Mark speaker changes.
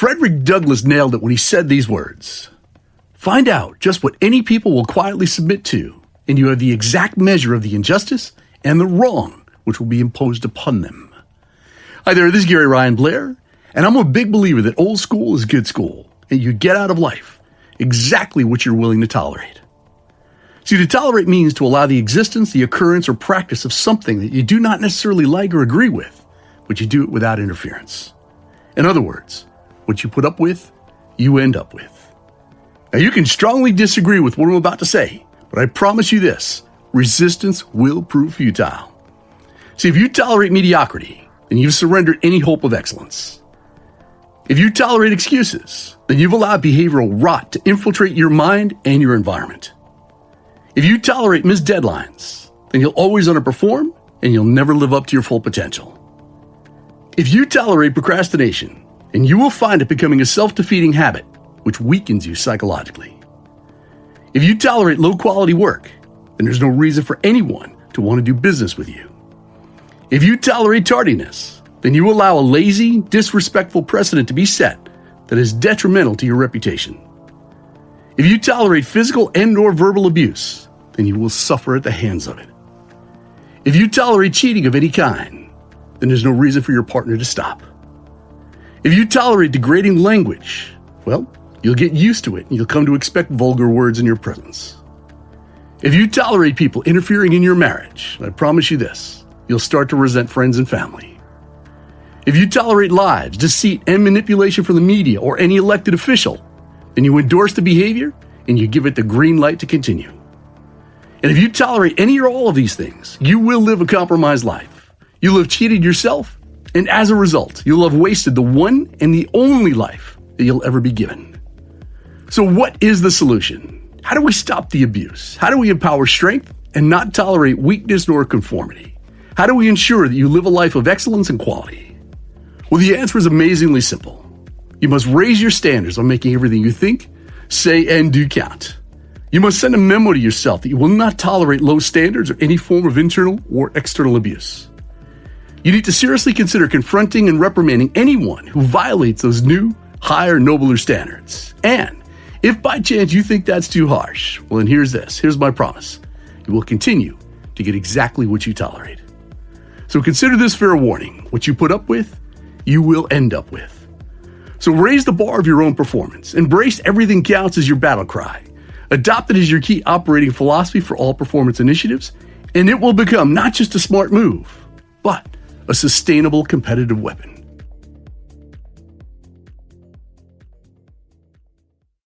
Speaker 1: Frederick Douglass nailed it when he said these words: "Find out just what any people will quietly submit to, and you have the exact measure of the injustice and the wrong which will be imposed upon them." Hi there, this is garyryanblair, and I'm a big believer that old school is good school, and you get out of life exactly what you're willing to tolerate. See, to tolerate means to allow the existence, the occurrence, or practice of something that you do not necessarily like or agree with, but you do it without interference. In other words, what you put up with, you end up with. Now, you can strongly disagree with what I'm about to say, but I promise you this: resistance will prove futile. See, if you tolerate mediocrity, then you've surrendered any hope of excellence. If you tolerate excuses, then you've allowed behavioral rot to infiltrate your mind and your environment. If you tolerate missed deadlines, then you'll always underperform and you'll never live up to your full potential. If you tolerate procrastination, then you will find it becoming a self-defeating habit, which weakens you psychologically. If you tolerate low-quality work, then there's no reason for anyone to want to do business with you. If you tolerate tardiness, then you allow a lazy, disrespectful precedent to be set that is detrimental to your reputation. If you tolerate physical and/or verbal abuse, then you will suffer at the hands of it. If you tolerate cheating of any kind, then there's no reason for your partner to stop. If you tolerate degrading language, well, you'll get used to it and you'll come to expect vulgar words in your presence. If you tolerate people interfering in your marriage, I promise you this: you'll start to resent friends and family. If you tolerate lies, deceit, and manipulation from the media or any elected official, then you endorse the behavior and you give it the green light to continue. And if you tolerate any or all of these things, you will live a compromised life. You'll have cheated yourself, and as a result, you'll have wasted the one and the only life that you'll ever be given. So what is the solution? How do we stop the abuse? How do we empower strength and not tolerate weakness nor conformity? How do we ensure that you live a life of excellence and quality? Well, the answer is amazingly simple. You must raise your standards on making everything you think, say, and do count. You must send a memo to yourself that you will not tolerate low standards or any form of internal or external abuse. You need to seriously consider confronting and reprimanding anyone who violates those new, higher, nobler standards. And if by chance you think that's too harsh, well, then here's my promise. You will continue to get exactly what you tolerate. So consider this fair warning: what you put up with, you will end up with. So raise the bar of your own performance. Embrace everything counts as your battle cry. Adopt it as your key operating philosophy for all performance initiatives, and it will become not just a smart move, but a sustainable competitive weapon.